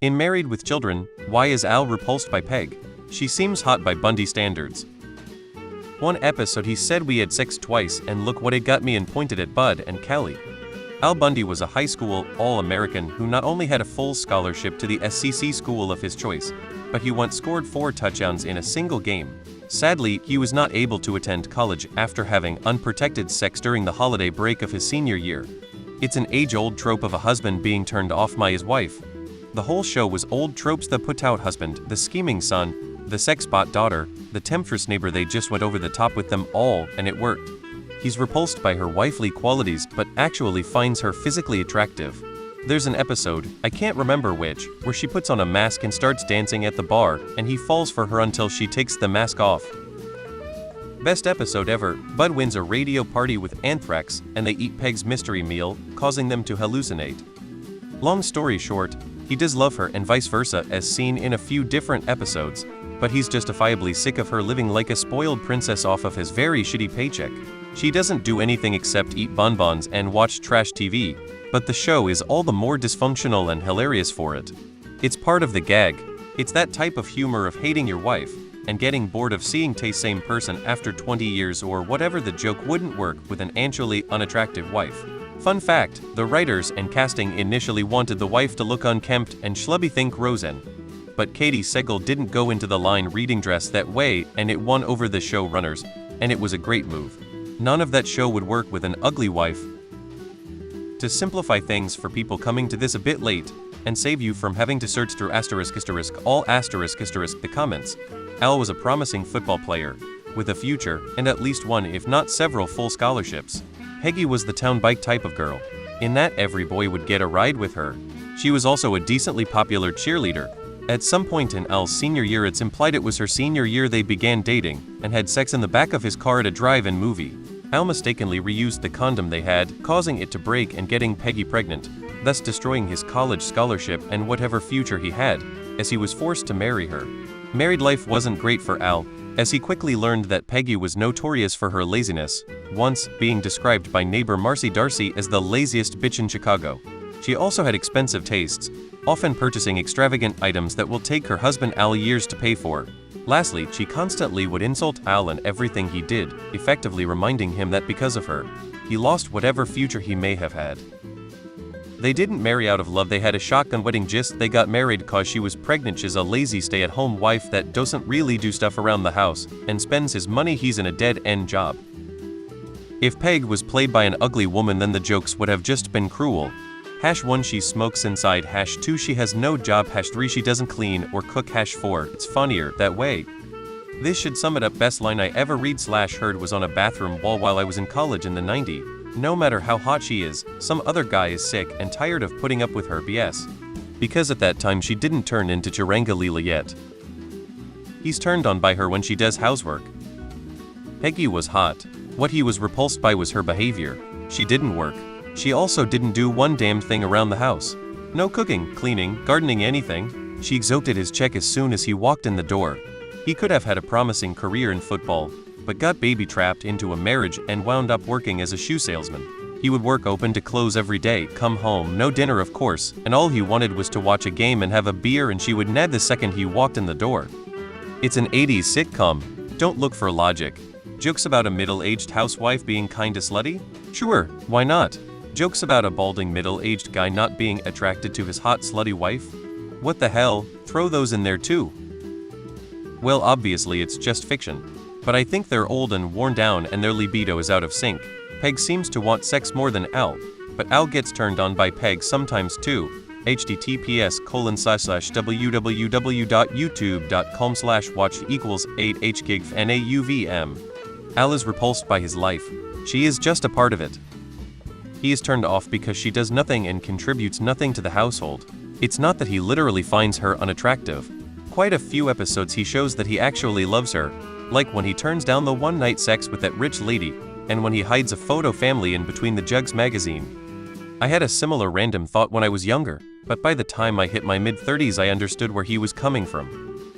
In Married with Children, why is Al repulsed by Peg? She seems hot by Bundy standards. One episode he said we had sex twice and look what it got me and pointed at Bud and Callie. Al Bundy was a high school All-American who not only had a full scholarship to the SEC school of his choice, but he once scored 4 touchdowns in a single game. Sadly, he was not able to attend college after having unprotected sex during the holiday break of his senior year. It's an age-old trope of a husband being turned off by his wife. The whole show was old tropes: the put-out husband, the scheming son, the sex-bot daughter, the temptress neighbor. They just went over the top with them all, and it worked. He's repulsed by her wifely qualities but actually finds her physically attractive. There's an episode, I can't remember which, where she puts on a mask and starts dancing at the bar, and he falls for her until she takes the mask off. Best episode ever, Bud wins a radio party with anthrax, and they eat Peg's mystery meal, causing them to hallucinate. Long story short, he does love her and vice versa, as seen in a few different episodes, but he's justifiably sick of her living like a spoiled princess off of his very shitty paycheck. She doesn't do anything except eat bonbons and watch trash TV, but the show is all the more dysfunctional and hilarious for it. It's part of the gag. It's that type of humor of hating your wife and getting bored of seeing the same person after 20 years or whatever. The joke wouldn't work with an actually unattractive wife. Fun fact, the writers and casting initially wanted the wife to look unkempt and schlubby, think Roseanne. But Katie Sagal didn't go into the line reading dress that way, and it won over the showrunners, and it was a great move. None of that show would work with an ugly wife. To simplify things for people coming to this a bit late, and save you from having to search through all the comments, Al was a promising football player, with a future, and at least one if not several full scholarships. Peggy was the town bike type of girl, in that every boy would get a ride with her. She was also a decently popular cheerleader. At some point in Al's senior year, it's implied it was her senior year, they began dating, and had sex in the back of his car at a drive-in movie. Al mistakenly reused the condom they had, causing it to break and getting Peggy pregnant, thus destroying his college scholarship and whatever future he had, as he was forced to marry her. Married life wasn't great for Al, as he quickly learned that Peggy was notorious for her laziness, once being described by neighbor Marcy Darcy as the laziest bitch in Chicago. She also had expensive tastes, often purchasing extravagant items that will take her husband Al years to pay for. Lastly, she constantly would insult Al and everything he did, effectively reminding him that because of her, he lost whatever future he may have had. They didn't marry out of love, they had a shotgun wedding. They got married cause she was pregnant. She's a lazy stay-at-home wife that doesn't really do stuff around the house and spends his money. He's in a dead-end job. If Peg was played by an ugly woman, then the jokes would have just been cruel. #1 She smokes inside. #2 She has no job. #3 She doesn't clean or cook. #4 It's funnier that way. This should sum it up. Best line I ever read/heard was on a bathroom wall while I was in college in the 90s. No matter how hot she is, some other guy is sick and tired of putting up with her BS. Because at that time she didn't turn into Charanga Leela yet. He's turned on by her when she does housework. Peggy was hot. What he was repulsed by was her behavior. She didn't work. She also didn't do one damn thing around the house. No cooking, cleaning, gardening, anything. She exhausted his check as soon as he walked in the door. He could have had a promising career in football, but got baby-trapped into a marriage and wound up working as a shoe salesman. He would work open to close every day, come home, no dinner of course, and all he wanted was to watch a game and have a beer, and she would nag the second he walked in the door. It's an 80s sitcom. Don't look for logic. Jokes about a middle-aged housewife being kinda slutty? Sure, why not? Jokes about a balding middle-aged guy not being attracted to his hot slutty wife? What the hell, throw those in there too. Well, obviously it's just fiction. But I think they're old and worn down and their libido is out of sync. Peg seems to want sex more than Al, but Al gets turned on by Peg sometimes too. https://www.youtube.com/watch=8hgignauvm. Al is repulsed by his life. She is just a part of it. He is turned off because she does nothing and contributes nothing to the household. It's not that he literally finds her unattractive. Quite a few episodes he shows that he actually loves her, like when he turns down the one-night sex with that rich lady, and when he hides a photo family in between the Jugs magazine. I had a similar random thought when I was younger, but by the time I hit my mid-30s I understood where he was coming from.